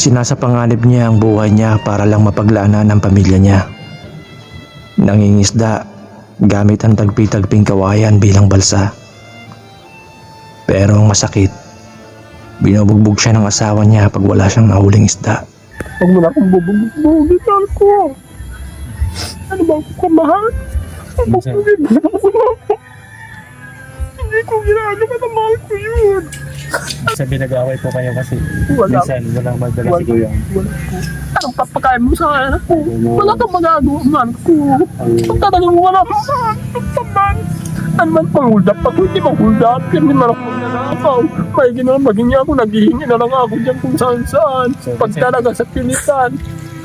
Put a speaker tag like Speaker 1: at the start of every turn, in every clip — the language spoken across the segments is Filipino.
Speaker 1: Isinasapanganib niya ang buhay niya para lang mapaglaanan ng pamilya niya. Nangingisda gamit ang tagpi-tagping kawayan bilang balsa. Pero ang masakit, binubugbog siya ng asawa niya pag wala siyang nahuling isda.
Speaker 2: Huwag mo na akong bubugbogin ko. Ano ba ako kamahal? Hindi ko ginagawa na mahal ko yun.
Speaker 3: Sabi nag-away po kayo kasi
Speaker 2: Wala.
Speaker 3: minsan walang magdala si Kuya.
Speaker 2: Wala ko. Anong papakain mo sa anak ko? Wala kang magagawa man ko. Kung talagang wala mo sa anak, ano man pang-hold up ako, hindi mag-hold up. Hindi man ako magnanakaw. May ginawa, maging niya ako, naghihingi na lang ako dyan kung saan-saan. Pag talaga sa pilitan,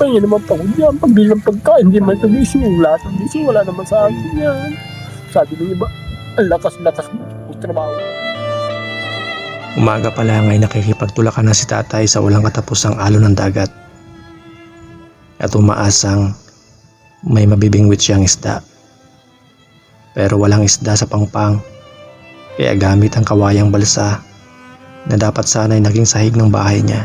Speaker 2: kaya naman pa ko dyan. Pag bilang pagkain, hindi man ito gising. Lahat ng gising, wala naman sa akin yan. Sabi ng iba, ang lakas-lakas mo. Trabaho.
Speaker 1: Umaga pa lang ay nakikipagtulakan na si tatay sa walang katapusang alon ng dagat. At umaasang may mabibingwit siyang isda. Pero walang isda sa pangpang, kaya gamit ang kawayang balsa na dapat sana'y naging sahig ng bahay niya.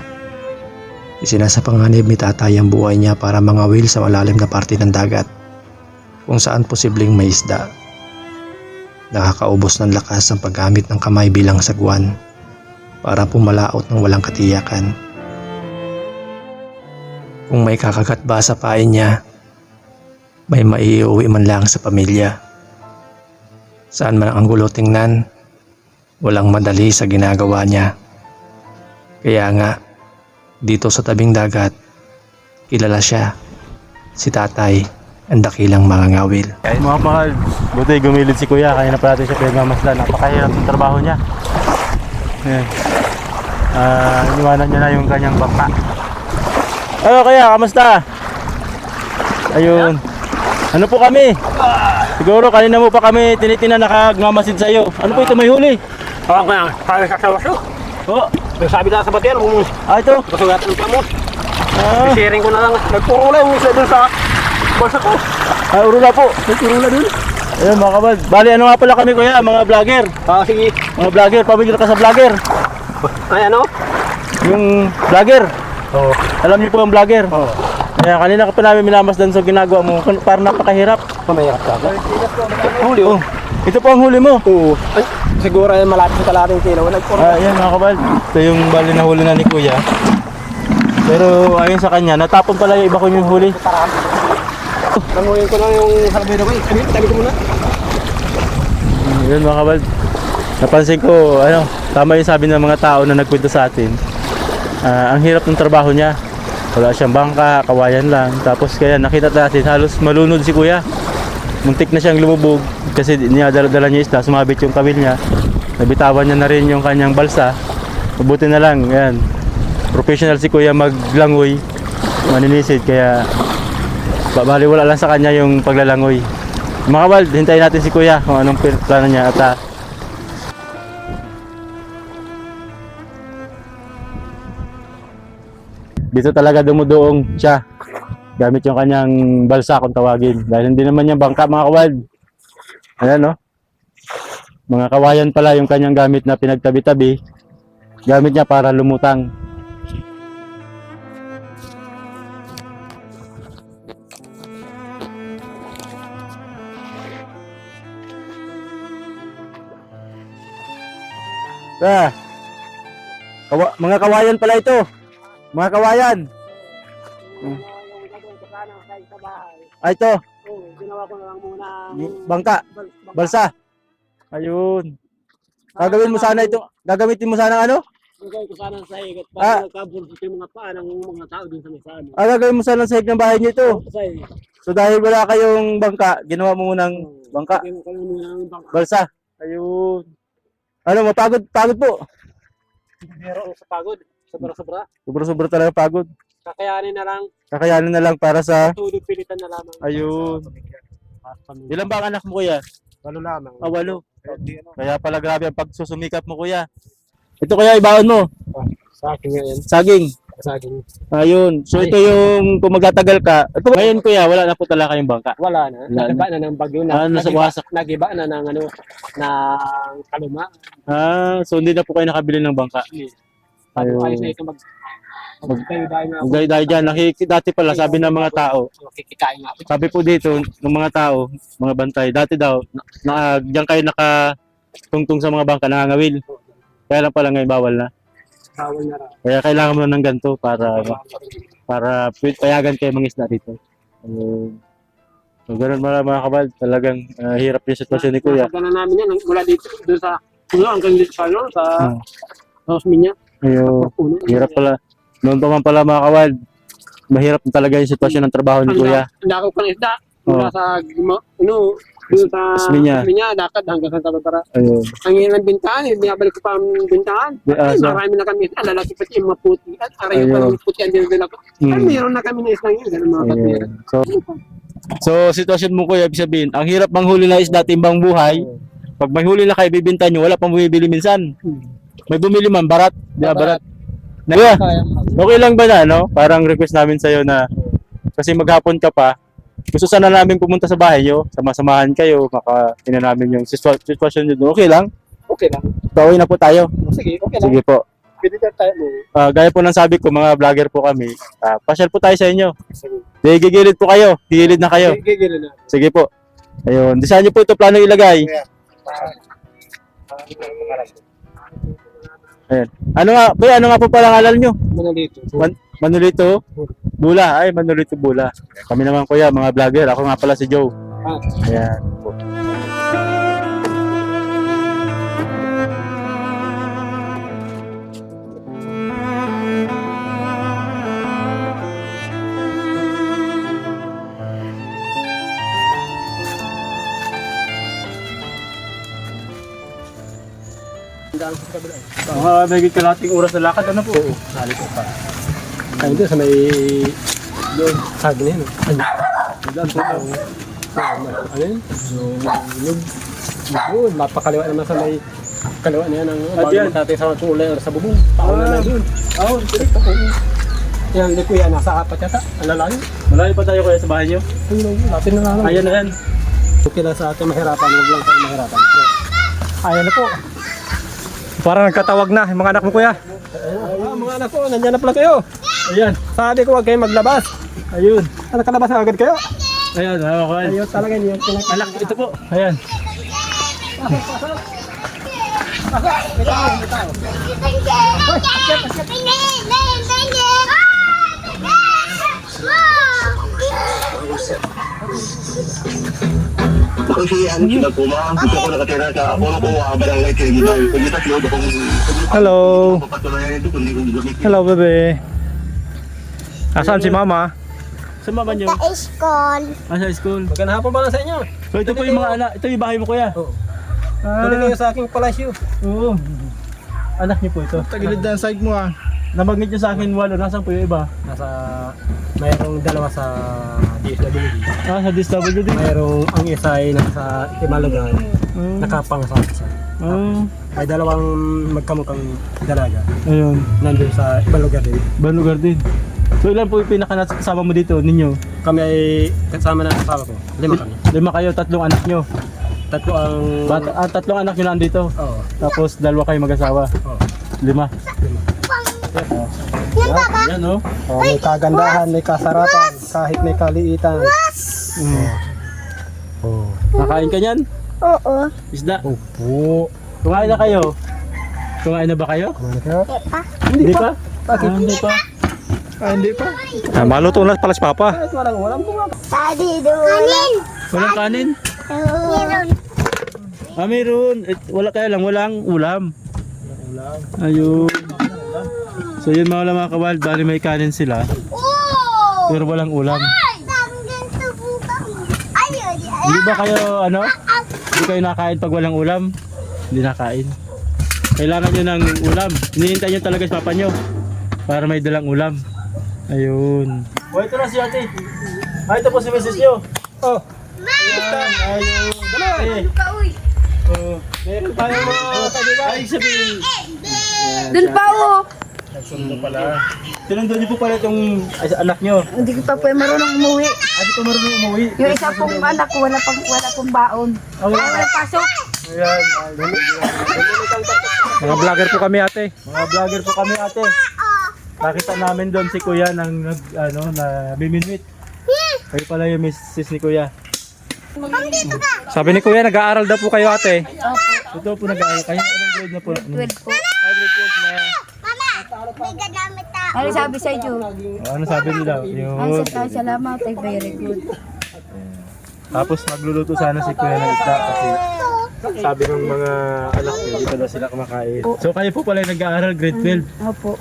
Speaker 1: Isinasapanganib ni tatay ang buhay niya para mangawil sa malalim na parte ng dagat kung saan posibleng may isda. Nakakaubos ng lakas ang paggamit ng kamay bilang sagwan para pumalaot ng walang katiyakan. Kung may kakagat ba sa pain niya, may maiuwi man lang sa pamilya. Saan man ang gulo tingnan, walang madali sa ginagawa niya. Kaya nga, dito sa tabing dagat, kilala siya, si tatay, ang dakilang mangangawil.
Speaker 3: Mga mahal, buti gumilid si Kuya. Kaya na pa natin siya pinagmamasdan. Napakahirap ng trabaho niya. Ayan. Iniwanan niya na yung kanyang bangka. Ano Kuya, kamusta? Ayun. Ano po kami? Siguro kanina mo pa kami tinitina nakagmamasid sa iyo. Ano po ito, may huli?
Speaker 2: Oo nga, sabi sa kawaso.
Speaker 3: Oo.
Speaker 2: Sabi na sa bater,
Speaker 3: Ito.
Speaker 2: kasugatan pa mo.
Speaker 3: Ah,
Speaker 2: Sharing ko na lang. Nagpurula yung isa dun sa basa ko.
Speaker 3: urula po.
Speaker 2: Nagpurula dun.
Speaker 3: Ayun mga kabal. Bali, ano nga pala kami Kuya, mga vlogger.
Speaker 2: Sige.
Speaker 3: Mga vlogger, pamilya ka sa vlogger.
Speaker 2: Ay ano?
Speaker 3: Yung vlogger.
Speaker 2: Oo.
Speaker 3: Alam niyo po ang vlogger.
Speaker 2: Oo.
Speaker 3: Kaya kanina ka pa namin minamasdan sa ginagawa mo. Parang napakahirap.
Speaker 2: Pamayakap ka ba? Huli
Speaker 3: Oh, ito po ang huli mo.
Speaker 2: Oo. Ay, siguro ay malapit sa kalating kilo. Nagpurula.
Speaker 3: Ayan mga kabal. Ito yung bali na huli na ni Kuya. Pero ayon sa kanya, natapon pala yung iba ko yung huli.
Speaker 2: Nanguhin ko na yung halabero ko. Tabi ko muna.
Speaker 3: Yun mga kabal. Napansin ko, tama yung sabi ng mga tao na nagkwento sa atin. Ang hirap ng trabaho niya. Wala siyang bangka, kawayan lang. Tapos kaya nakita natin halos malunod si Kuya. Muntik na siyang lumubog kasi dala niya isda, sumabit yung kawil niya. Nabitawan niya na rin yung kanyang balsa. Mabuti na lang, yan. Professional si Kuya maglangoy, maninisid, kaya baliwala lang sa kanya yung paglalangoy. Mga kabal, hintayin natin si Kuya kung anong plano niya at dito talaga dumudoong siya gamit yung kanyang balsa kung tawagin dahil hindi naman yung bangka mga kawad. Ayan no, mga kawayan pala yung kanyang gamit na pinagtabi-tabi, gamit niya para lumutang. Mga kawayan pala ito. Mga kawayan. Ay, ito.
Speaker 2: Ginawa ko na lang muna.
Speaker 3: Bangka. Balsa. Ayun. Gagawin mo sana ito. Gagamitin mo sana ano?
Speaker 2: Gagawin ko sana sa higat para magkabulsit yung mga paa ng mga tao dun sa mesaan.
Speaker 3: Gagawin mo sana sa hig ng bahay niyo ito. So dahil wala kayong bangka, ginawa mo munang bangka. Balsa. Ayun. Ano, mapagod po.
Speaker 2: Pero sa pagod, sobra-sobra.
Speaker 3: Sobra-sobra talaga pagod.
Speaker 2: Kakayanin na lang
Speaker 3: para sa
Speaker 2: tulog pilitan na lamang.
Speaker 3: ayun. Ilan ba ang anak mo Kuya?
Speaker 2: Walo lamang.
Speaker 3: 8. Kaya pala grabe ang pagsusumikap mo Kuya. Ito Kuya, ibaon mo.
Speaker 2: Sa akin ngayon.
Speaker 3: Saging.
Speaker 2: Sa akin.
Speaker 3: Ayun. So ito yung kung magtatagal ka. Ito ngayon Kuya, wala na po talaga kayong bangka.
Speaker 2: Wala na. Nagiba na ng bagyo na.
Speaker 3: Nasa wasak.
Speaker 2: Nagiba na ng ng kaluma.
Speaker 3: So hindi na po kayo nakabili ng bangka.
Speaker 2: Sabi ko
Speaker 3: Ayun.
Speaker 2: ayos na ito magkayo dahil nga ako.
Speaker 3: Dahil dyan, dati pala sabi ng mga tao,
Speaker 2: Kikikain nga ako.
Speaker 3: sabi po dito ng mga tao, mga bantay, dati daw, diyan kayo nakatungtong sa mga bangka, nangangawil. Kaya lang pala ngayon bawal na.
Speaker 2: Bawal na raw.
Speaker 3: Kaya kailangan mo na ng ganito para payagan kayo mangisda dito. So, ganun mga kabal, talagang hirap yung sitwasyon ni Kuya.
Speaker 2: Nakagana namin yan mula dito doon sa hanggang dito sa Rosminya.
Speaker 3: Ayun,
Speaker 2: Puno.
Speaker 3: hirap pala. Noon pa man pala mga kabal, mahirap na talaga yung sitwasyon ng trabaho ni Kuya.
Speaker 2: Ang dako pa ng isda. Mula sa doon sa
Speaker 3: Rosminya.
Speaker 2: lakad hanggang sa Tabatara.
Speaker 3: Ayun.
Speaker 2: Ang ilang bintahan, binabalik ko pa ang bintahan. Ay, marami na kami. Lalaki pati yung maputi. At aray yung parang puti ang dinadala ko. Ay, mayroon na kami na islang yun. Ganun mga kapira.
Speaker 3: So, sitwasyon mo Kuya, ibig sabihin, ang hirap manghuli na isda timbang buhay. Pag may huli na kayo, bibinta nyo, wala pang bumibili minsan. May bumili man, barat. Di ba, barat? Kuya, okay lang ba na, no? Parang request namin sa'yo na, kasi maghapon ka pa, gusto sana namin pumunta sa bahay nyo, sama-samahan kayo, makatina namin yung sitwasyon nyo doon. Okay lang?
Speaker 2: Okay lang.
Speaker 3: Pauwi na po tayo.
Speaker 2: Sige, okay lang.
Speaker 3: Sige po.
Speaker 2: Pwede na tayo mo.
Speaker 3: Gaya po ng sabi ko, mga vlogger po kami, pasyal po tayo sa inyo.
Speaker 2: Sige.
Speaker 3: Gigilid po kayo. Gigilid na kayo.
Speaker 2: Gigilid na.
Speaker 3: Sige po. Ayun. Di saan nyo po ito plano ilagay? Ayan. Ano nga po palang alal nyo?
Speaker 2: Muna dito.
Speaker 3: Manolito Bula. Ay, Manolito Bula. Kami naman kuya, mga vlogger. Ako nga pala si Joe. Ayan. May kalating oras na lakad, ano po? Sali po pa.
Speaker 2: Ay, doon sa may doon. Sabi na yun. Doon po. Ano yun? Doon. Mapakaliwa naman sa may kaliwa na yan ang bago natin sa kulay or sa bubong. Pauna na doon. Oo, direct ako. Yan, hindi kuya, nasa apat yata. Ang lalayo.
Speaker 3: Malayo pa tayo kuya sa bahay nyo?
Speaker 2: Natin na lang.
Speaker 3: Ayan na yan.
Speaker 2: Okay lang sa ating mahirapan, huwag lang tayo mahirapan.
Speaker 1: Ayan na po. Parang nagkatawag na yung mga anak mo kuya.
Speaker 2: Mga anak ko, nandiyan na pala kayo.
Speaker 3: Ayan.
Speaker 2: Sabi ko, huwag kayong maglabas.
Speaker 3: Ayun.
Speaker 2: Nakalabas na agad kayo.
Speaker 3: Ayan. Okay.
Speaker 2: Ayun talaga niyo.
Speaker 3: Anak, ito po. Ayan.
Speaker 4: Kasi ano sila po, dito ako nakatira sa Polo ko, barangay Kirigitan. Kagita sila kung
Speaker 1: Hello.
Speaker 4: papatuloy ito kung hindi ko gamit.
Speaker 1: Hello bebe. Asan si mama?
Speaker 3: Sa mama nyo?
Speaker 5: Sa school.
Speaker 3: Sa school.
Speaker 2: Magandang hapon ba lang sa inyo?
Speaker 3: So ito po yung mga anak. Ito yung bahay mo kuya.
Speaker 2: Oo. Tuloy kayo sa aking palasyo.
Speaker 3: Oo. Anak niyo po ito.
Speaker 1: Tagilid na side mo ah.
Speaker 3: Nabagit niyo sa akin walo. Nasaan po yung iba?
Speaker 2: Nasa, mayroong dalawa sa DSWD.
Speaker 3: Sa DSWD.
Speaker 2: Mayroong ang isa ay nasa Imalugan, nakapang sa isa. May dalawang magkamukhang dalaga.
Speaker 3: Ayun.
Speaker 2: Nandun sa ibang lugar din.
Speaker 3: Ibang lugar din. So ilan po yung pinaka-kasama mo dito ninyo?
Speaker 2: Kami ay kasama na kasama ko. 5 kami.
Speaker 3: 5 kayo, 3 anak nyo.
Speaker 2: Tatlo ang...
Speaker 3: 3 anak nyo nandito.
Speaker 2: Oo.
Speaker 3: Tapos 2 kayo mag-asawa.
Speaker 2: Oo.
Speaker 3: 5.
Speaker 5: Yan ba ba?
Speaker 3: Yan oh.
Speaker 2: May kagandahan, may kasarapan, kahit may kaliitan.
Speaker 3: Nakain ka niyan?
Speaker 5: Oo.
Speaker 3: Isda?
Speaker 2: Opo.
Speaker 3: Kumain na kayo? Kumain na ba kayo?
Speaker 2: Kumana kayo?
Speaker 3: Hindi pa? Hindi pa.
Speaker 2: Hindi pa.
Speaker 1: Maluto na pala si papa.
Speaker 2: Kahit walang bunga.
Speaker 5: Tadi doon.
Speaker 3: Walang kanin?
Speaker 5: Meron.
Speaker 3: Meron. Wala kaya lang, walang ulam. Ayun. So yun mga kawal, bali may kanin sila.
Speaker 5: Oh!
Speaker 3: Pero walang ulam.
Speaker 5: Daming ganito buka. Ayun.
Speaker 3: Hindi ba kayo hindi kayo nakain pag walang ulam? Hindi nakain. Kailangan nyo ng ulam. Hinihintay nyo talaga sa papa nyo para may dalang ulam. Ayun. O ito na si ate. Ito po si Mrs. nyo.
Speaker 2: Oh.
Speaker 3: Ayun. Dali. Meron tayong mga kadiba. Ay sabihin.
Speaker 6: Doon pa oh.
Speaker 3: Nagsundo pala. Sinundo niyo po pala itong anak niyo.
Speaker 6: Hindi ko pa po marunong umuwi.
Speaker 3: Adi pa marunong umuwi.
Speaker 6: Yung isa pong anak ko, wala pong baon.
Speaker 3: Oh,
Speaker 6: Ay, wala pasok.
Speaker 3: ayan. Mga vlogger po kami ate. Mga vlogger po kami ate. Nakita namin doon si Kuya nang na miminwit. Kayo pala yung misis ni Kuya. Sabi ni Kuya, nag-aaral daw po kayo ate. Totoo po nag-aaral kayo. Anong grade na po?
Speaker 6: 12 po.
Speaker 3: Grade 12 na.
Speaker 5: May gadamit ako.
Speaker 6: Ano sabi sa iyo?
Speaker 3: Ano sabi nila? Yun.
Speaker 6: Ay, salamat. Ay, very good.
Speaker 3: Tapos magluluto sana si Kuya ng isda kasi sabi ng mga anak niya, dito daw sila kumakain. So kayo po pala yung nag-aaral grade 12.
Speaker 6: Opo.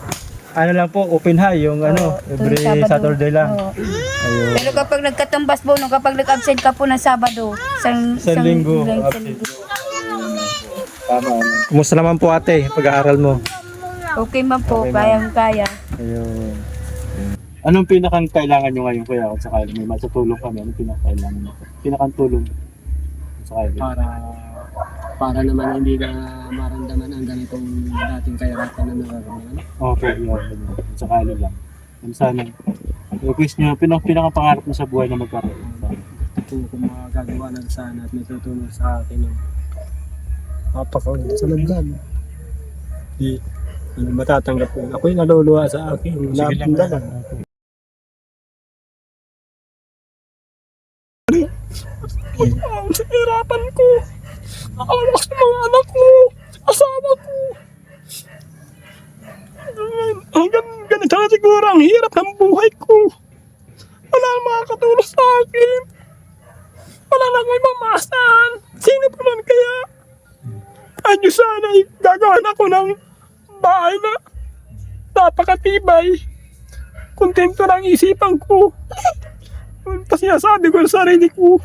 Speaker 3: Ano lang po, open high yung every
Speaker 6: tuwing Sabado.
Speaker 3: Saturday lang.
Speaker 6: Oo.
Speaker 3: Ayun.
Speaker 6: Pero kapag nagkatumbas po, kapag nag-absent ka po ng Sabado,
Speaker 3: Isang linggo. Tama. Kumusta naman po ate, pag-aaral mo?
Speaker 6: Okay man po, kayang-kaya.
Speaker 3: Ayun. Anong pinakang kailangan nyo ngayon kuya kung sakali may matutulong kami? Anong pinakailangan nyo? Pinakang tulong kung sakali?
Speaker 2: Para naman hindi na maramdaman ang ganitong dating kahirapan na nararamdaman.
Speaker 3: Okay, yun. Kung sakali lang. Ano sana? Request nyo, pinakang pangarap mo sa buhay na magkaroon.
Speaker 2: Kung magagawa ng sana at may tutulong sa akin ng papakaunod sa landan. Di matatanggap ko. Ako'y naluluwa sa akin.
Speaker 3: Sige lang.
Speaker 2: Lahat sa hirapan ko. Nakalawa sa mga anak ko. Asawa ko. Hanggang ganito na siguro ang hirap ng buhay ko. Wala nang makakatulong sa akin. Wala nang may mamasan. Sino pa man kaya? Ayun sana gagawin ako ng bahay na napakatibay. Kontento lang isipan ko. Kasi sabi ko sa sarili ko,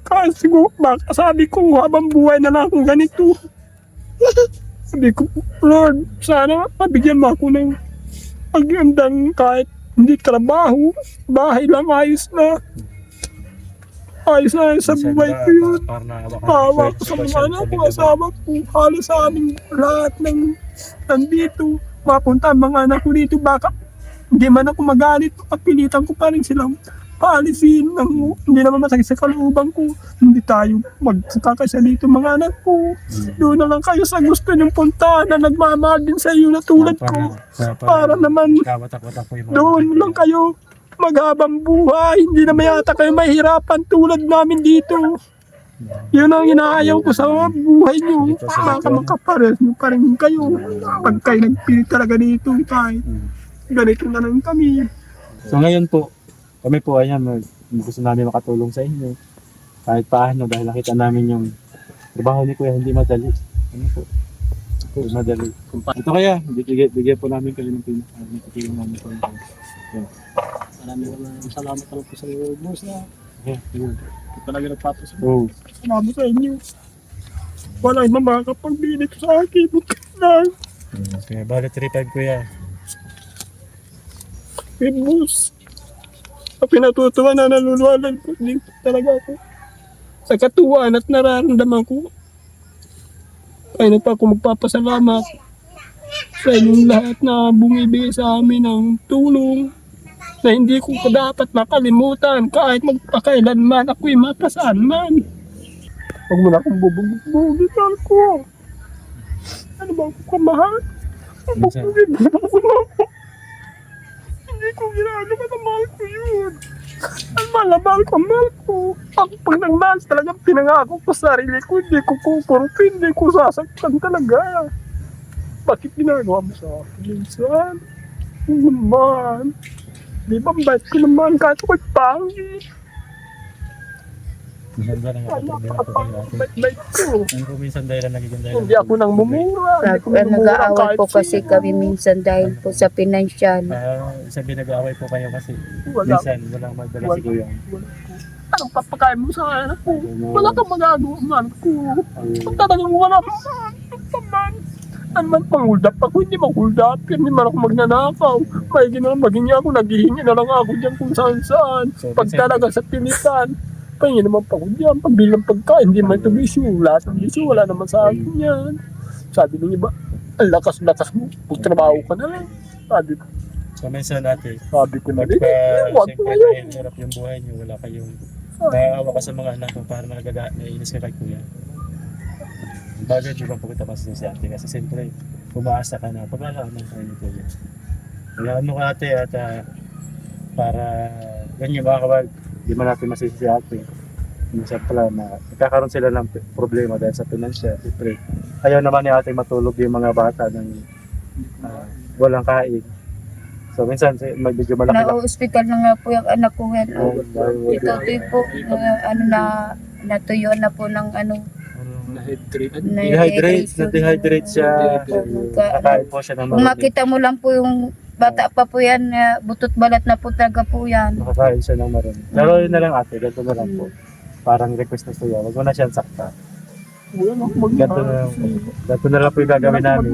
Speaker 2: kasi baka sabi ko habang buhay na lang akong ganito. Sabi ko, Lord, sana mabigyan mo ako ng pagandang kahit hindi trabaho, bahay lang ayos na. Ayos na sa buhay ko yun. Tawa ko sa mga anak ko, asawa ko, halos sa aming lahat ng nandito. Mapunta ang mga anak ko dito, baka hindi man ako magalit, pagpilitan ko pa rin silang paalisin ng hindi naman masakit sa kalooban ko. Hindi tayo magkakasya dito mga anak ko. Doon na lang kayo sa gusto niyong punta na nagmamahal din sa iyo na tulad ko. Para naman doon lang kayo maghabang buhay. Hindi naman yata kayo mahirapan tulad namin dito. Yun ang inaayaw ko sa buhay niyo. Baka makapares niyo pa rin kayo. Pag kayo nagpilit talaga dito kahit ganito na lang kami.
Speaker 3: So ngayon po, kami po ayan, gusto namin makatulong sa inyo. Kahit paano dahil nakita namin yung trabaho ni Kuya hindi madali. Ano po? Hindi madali. Ito kaya, bigyan po namin kayo ng pinakatulong namin po.
Speaker 2: Maraming salamat po sa iyo, boss.
Speaker 3: Okay, yun.
Speaker 2: Ito talaga nagpatos.
Speaker 3: Oh.
Speaker 2: Salamat sa inyo. Wala yung makakapagbili ko sa akin. Lang.
Speaker 3: Okay, bali 3-5 Kuya.
Speaker 2: Boss. Ang pinatutuwa na naluluwalan ko din talaga ako. Sa katuwaan at nararamdaman ko. Kaya na pa ako magpapasalamat sa inyong lahat na bumibigay sa amin ng tulong na hindi ko dapat makalimutan kahit magpakailanman ako'y mapasaan man. Huwag mo na akong bubugbugi, mahal ko. Ano ba ako kamahal? Bubugbugi mo na ako. Hindi ko ginagawa na mahal ko yun. Ang mahal ko. Ako pag nagmahal talagang pinangako ko sa sarili ko, hindi ko kukurupin, hindi ko sasaktan talaga. Bakit ginagawa mo sa akin minsan? Ano naman? Di ba bait ko naman kahit ako'y pangit?
Speaker 3: Maganda na nga po ate.
Speaker 2: Bait ko.
Speaker 3: Ano po minsan dahil nagiging dahilan?
Speaker 2: Hindi ako nang mumura. Hindi ko nang mumura
Speaker 6: Nag-aaway
Speaker 2: kahit
Speaker 6: po kasi
Speaker 2: sino.
Speaker 6: kami minsan dahil po sa pinansyal.
Speaker 3: Sabi nag-aaway po kayo kasi
Speaker 2: Wala.
Speaker 3: minsan walang magdala si Kuya.
Speaker 2: Anong papakain mo sa anak ko? Wala kang magagawa, man ko. Kung talagang wala man. Ano man pang hold up ako, hindi mag-hold up. Hindi man ako magnanakaw. May ginawa, maging ako, naghihingi na lang ako dyan kung saan. Pag talaga sa pilitan, pahingin naman pa ako dyan. Pag bilang pagkain, hindi man ito bisyo. Lahat ng bisyo, wala naman sa akin yan. Sabi ng iba, ang lakas-lakas mo, magtrabaho ka na lang.
Speaker 3: So minsan natin,
Speaker 2: Sabi ko na rin,
Speaker 3: pagka
Speaker 2: wag
Speaker 3: siyempre
Speaker 2: tayo.
Speaker 3: dahil hirap yung buhay niyo, wala kayong naawa ka sa mga anak mo para naiinis ka kay kuya. Bagay di ba po kita masasisi ate kasi siyempre umaasa ka na pagkakaman kayo ni kuya. Kaya ano ka ate at para ganyan mga kawag, di man natin masisisi ate. Minsan pala na nagkakaroon sila ng problema dahil sa financial. Siyempre, ayaw naman ni ate matulog yung mga bata ng walang kain. So minsan medyo malaki na.
Speaker 6: Na-hospital na nga po yung anak ko. Ito po, natuyuan na po ng
Speaker 3: Na-dehydrate siya. Kakain po siya ng
Speaker 6: Kung
Speaker 3: marami.
Speaker 6: makita mo lang po yung bata pa po yan, butot balat na po talaga po yan.
Speaker 3: Nakakain siya ng marami. Pero yun na lang ate, ganito na lang po. Parang request na sa'yo, wag mo na siyang sakta. Ganito na lang po yung gagawin namin.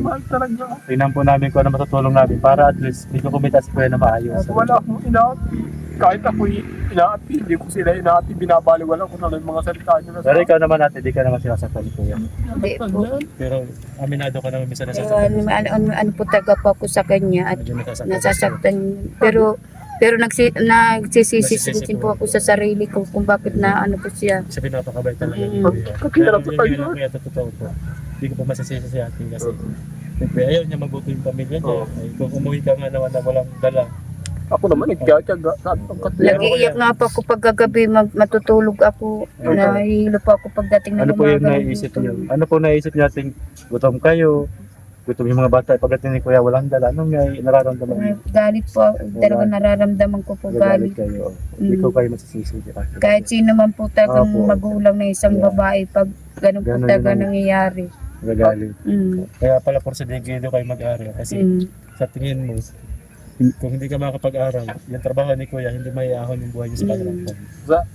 Speaker 3: Tingnan po namin kung ano matutulong namin para at least hindi ko kumita si kuya na maayos.
Speaker 2: Wala akong inaati. Kahit ako inaati, hindi ko sila inaati. Binabaliwala ko na lang yung mga salita nila.
Speaker 3: Pero ikaw naman ate, di ka naman sinasaktan ni kuya.
Speaker 6: Hindi po.
Speaker 3: Pero aminado ka naman minsan
Speaker 6: Pero
Speaker 3: nasasaktan.
Speaker 6: ano po talaga po ako sa kanya at
Speaker 3: Medyo
Speaker 6: nasasaktan. Pero nagsisisi din po ako sa sarili ko kung bakit na ano po siya.
Speaker 3: Kasi pinapakabay talaga ni
Speaker 6: Mm.
Speaker 3: kuya.
Speaker 2: Kakilala ko
Speaker 3: Pero
Speaker 2: tayo.
Speaker 3: yun lang kuya, totoo po. Hindi ko pa masisisi si ate kasi siyempre ayaw niya mabuti yung pamilya niya. Ay, kung umuwi ka nga naman na walang dala,
Speaker 2: Ako naman, nagkakaga.
Speaker 6: Nag-iiyak nga po ako pag gagabi, matutulog ako. Nahihilo po ako pagdating ng
Speaker 3: ano po yung
Speaker 6: umaga.
Speaker 3: naiisip niyo? Ano po naiisip natin? Gutom kayo, gutom yung mga bata, pagdating ni kuya walang dala, anong nararamdaman niyo?
Speaker 6: Galit po, talaga nararamdaman ko po
Speaker 3: Nagalit
Speaker 6: galit.
Speaker 3: kayo. Hindi ko kayo masisisi.
Speaker 6: Kahit sino man po talagang
Speaker 3: Opo.
Speaker 6: magulang na isang
Speaker 3: Yeah.
Speaker 6: babae, pag ganun po
Speaker 3: Ganun
Speaker 6: talaga
Speaker 3: yun.
Speaker 6: nangyayari.
Speaker 3: Nagalit.
Speaker 6: Mm.
Speaker 3: Kaya pala porsigido kayo mag-aral kasi
Speaker 6: Mm.
Speaker 3: sa tingin mo, kung hindi ka makapag-aral, yung trabaho ni kuya, hindi may ahon yung buhay niyo sa kanilang pag.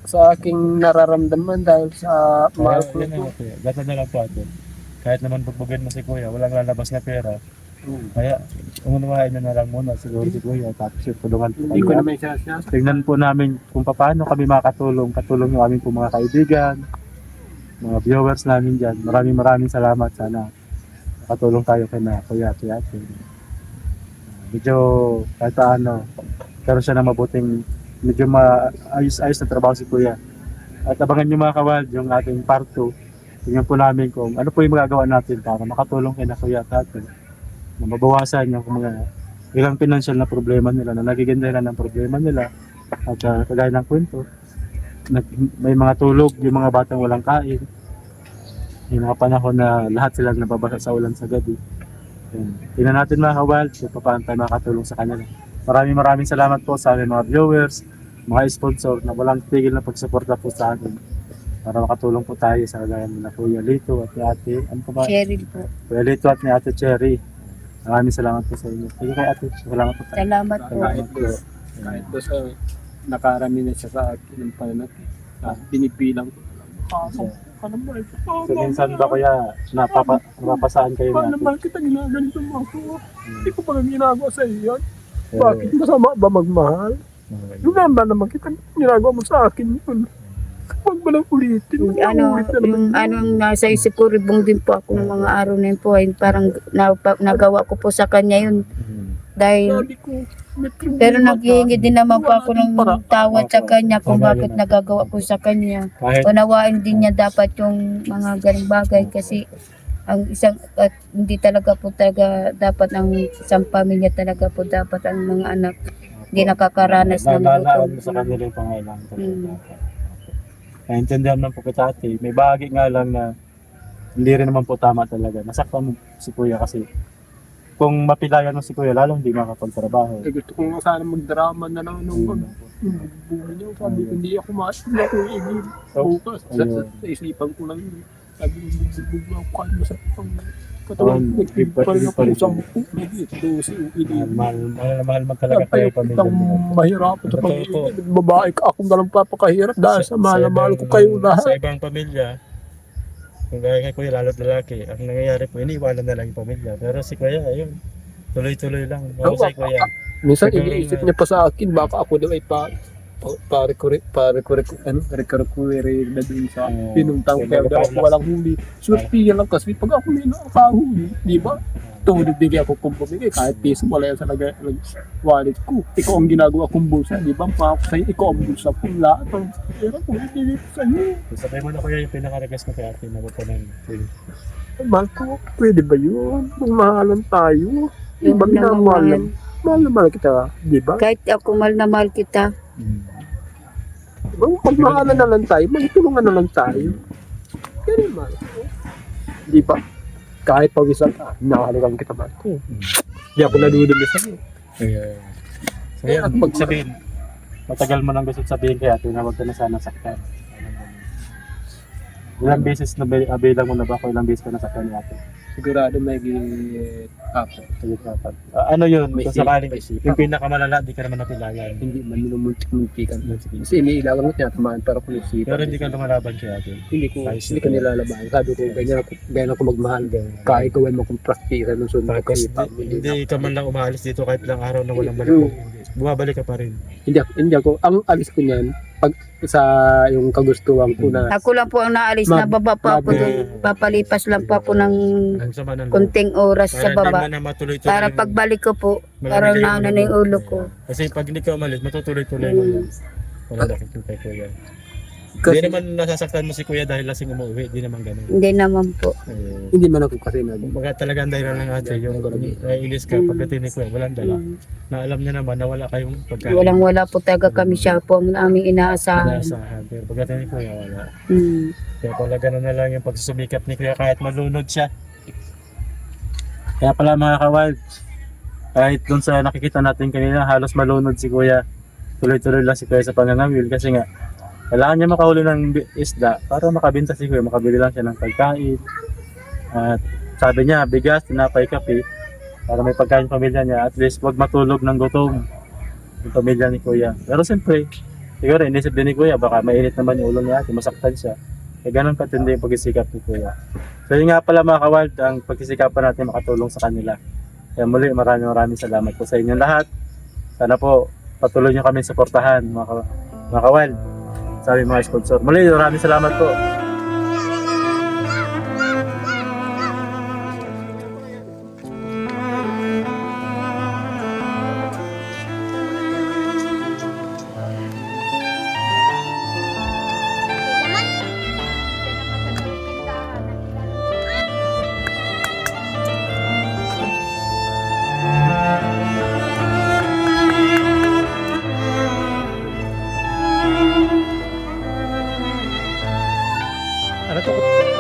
Speaker 2: Sa aking nararamdaman dahil sa mahal ko
Speaker 3: Yun na kuya. Gata na lang po ate. Kahit naman bugbugin mo si kuya, walang lalabas na pera. Kaya, umunawain na lang muna siguro si kuya. Tapos yung tulungan po
Speaker 2: Hindi ko
Speaker 3: kami.
Speaker 2: naman siya.
Speaker 3: Tingnan po namin kung paano kami makatulong. Katulong yung aming po mga kaibigan, mga viewers namin dyan. Maraming salamat. Sana makatulong tayo kay na kuya at ate. Medyo kahit ano, karoon siya ng mabuting, medyo maayos-ayos na trabaho si kuya. At abangan nyo mga kawad, yung ating part 2. Tingnan po namin kung ano po yung magagawa natin para makatulong kay na kuya at ate. Na mabawasan yung mga ilang financial na problema nila, na nagiging dahilan ng problema nila. At kagaya ng kwento, may mga tulog, yung mga batang walang kain. Yung mga panahon na lahat silang nababasa sa ulan sa gabi. Tingnan natin mga kawal kung paano tayo makatulong sa kanila. Maraming salamat po sa aming mga viewers, mga sponsor na walang tigil na pagsuporta po sa akin para makatulong po tayo sa kagaya nila Kuya Lito at ni Ate, ano pa ba?
Speaker 6: Cheryl po.
Speaker 3: Kuya Lito at ni Ate Cherry. Maraming salamat po sa inyo. Sige kay Ate, salamat po tayo.
Speaker 6: Salamat po.
Speaker 2: Kahit doon sa nakarami na siya sa akin ng pananat. Binibilang ko.
Speaker 3: So minsan ba kuya, napapasaan kayo
Speaker 2: Paano
Speaker 3: natin?
Speaker 2: naman kita ginaganito mo ako? Hindi ko pala ginagawa sa iyo yan. Bakit masama ba magmahal? Yung naman kita ginagawa mo sa akin yun. Huwag mo lang ulitin.
Speaker 6: Yung anong nasa isip ko, ribong din po ako ng mga araw na yun po. Ay, parang nagawa ko po sa kanya yun. Dahil,
Speaker 2: Sabi ko, may problema
Speaker 6: pero
Speaker 2: ka.
Speaker 6: naghihingi din naman po ako ng tawad sa kanya kung
Speaker 3: Tama
Speaker 6: bakit
Speaker 3: yun.
Speaker 6: nagagawa ko sa kanya.
Speaker 3: Kahit
Speaker 6: Unawain din niya dapat yung mga ganung bagay kasi ang isang at hindi talaga po talaga dapat ang isang pamilya talaga po dapat ang mga anak hindi nakakaranas ng
Speaker 3: nalalaan mo sa
Speaker 6: gutom.
Speaker 3: kanila yung pangailangan talaga.
Speaker 6: Mm.
Speaker 3: Naintindihan naman po kita ate. May bahagi nga lang na hindi rin naman po tama talaga. Nasaktan mo si kuya kasi kung mapilayan mo si kuya, lalong hindi makapagtrabaho.
Speaker 2: Gusto ko nga sana magdrama na lang nung buhay niya. Sabi ko, hindi ako iigil. Bukas, sa isipan ko lang yun. Sabi ko, bugbog ako kahit masakit ang katawan. Nagpipal ako sa buko. Nag-dosi yung iligil.
Speaker 3: Mahal magkalaga tayo pamilya.
Speaker 2: Kitang mahirapan sa
Speaker 3: Totoo po.
Speaker 2: pag-iigil. Babae ka, ako na lang papakahirap dahil sa mahal na mahal ko kayong
Speaker 3: Sa
Speaker 2: lahat.
Speaker 3: ibang pamilya, kung gaya kay kuya, lalo't lalaki, ang nangyayari po, iniiwanan na lang yung pamilya. Pero si kuya, ayun, tuloy-tuloy lang. Ako si kuya.
Speaker 2: Minsan
Speaker 3: Siguro
Speaker 2: iniisip niya pa sa akin, baka ako daw ay pare ko na dun sa pinuntang kaya ako walang huli. Swerte yan lang kasi pag ako may nakahuli, di ba? Tulad bigay ako kung bumigay, kahit piso wala yan sa wallet ko. Ikaw ang ginagawa kong bulsa, di ba? Pako sa'yo, ikaw ang bulsa ko. Lahat ang pera ko, ibigay ko sa'yo.
Speaker 3: Sabay mo na kuya yung pinaka-request ko kay ate na ko ng
Speaker 2: Mahal ko, pwede ba yun? Magmahalan tayo. Di ba
Speaker 6: Yung
Speaker 2: minamahal
Speaker 6: namamahal.
Speaker 2: lang? Mahal na mahal kita, di ba?
Speaker 6: Kahit ako mahal na mahal kita,
Speaker 2: Di ba? Magmahalan na lang tayo, magtulungan na lang tayo. Yan mahal ko. Di ba? Kahit pawisan ka, nakahalikan kita mahal ko. Di ako nadudumi sa'yo.
Speaker 3: So yan, pag sabihin, matagal mo nang gusto sabihin kay ate na huwag ka na sana saktan. Ilang beses na bilang mo na ba kung ilang beses ka nasaktan ni ate?
Speaker 2: Sigurado may apo.
Speaker 3: Sige dapat. Ano yun?
Speaker 2: May
Speaker 3: Kung sakaling
Speaker 2: may sipa.
Speaker 3: yung pinakamalala, di ka naman napilayan.
Speaker 2: Hindi man minumultik-multikan. Kasi iniilawan ko tinatamaan pero kung isipan.
Speaker 3: Pero hindi ka lumalaban kay ate.
Speaker 2: Hindi ko nilalabahan. Sabi ko, ganyan ako magmahal. Kahit gawin mo kung praktika ng sunod ko.
Speaker 3: Tapos hindi ka man lang umaalis dito kahit ilang araw na walang balik. Bumabalik ka pa rin.
Speaker 2: Hindi ako. Ang alis ko niyan, pag sa yung kagustuhan ko na
Speaker 6: ako lang po ang naalis na baba pa ako doon. Papalipas lang po ako ng
Speaker 3: Ang sama ng loob.
Speaker 6: kunting oras sa
Speaker 3: Para
Speaker 6: baba.
Speaker 3: hindi mo na matuloy-tuloy.
Speaker 6: Para pagbalik ko po, para nauna na yung ulo ko.
Speaker 3: Kasi pag hindi ka umalis, matutuloy-tuloy mo yan. Wala nakikita kay kuya. Hindi
Speaker 2: kasi
Speaker 3: naman nasasaktan mo si kuya dahil lasing umuwi. Hindi naman ganun.
Speaker 6: Hindi naman po.
Speaker 2: hindi man ako kasi
Speaker 3: Kumbaga talagang dahilan lang ate yung naiinis ka pagdating ni kuya. Walang dala. Na alam niya naman na wala kayong pagkain.
Speaker 6: Wala po talaga kami, siya po ang aming inaasahan.
Speaker 3: Inaasahan. Pero pagdating ni kuya, wala.
Speaker 6: Hmm.
Speaker 3: Kaya pala ganun na lang yung pagsusumikap ni kuya kahit malunod siya. Kaya pala mga kawild, kahit dun sa nakikita natin kanina, halos malunod si kuya. Tuloy-tuloy lang si kuya sa pangangawil kasi nga kailangan niya makahuli ng isda para makabenta si kuya, makabili lang siya ng pagkain. At sabi niya, bigas, tinapay, kape, para may pagkain pamilya niya. At least wag matulog ng gutom yung pamilya ni kuya. Pero siyempre, siguro inisip din ni kuya, baka mainit naman yung ulo niya at masaktan siya. Kaya ganun katindi yung pagsisikap ni kuya. So yun nga pala mga kawild, ang pagkisikapan natin makatulong sa kanila. Kaya muli, maraming salamat po sa inyong lahat. Sana po, patuloy niyo kami suportahan mga kawild. Sabi mga sponsor. Muli, maraming salamat po. Ano to?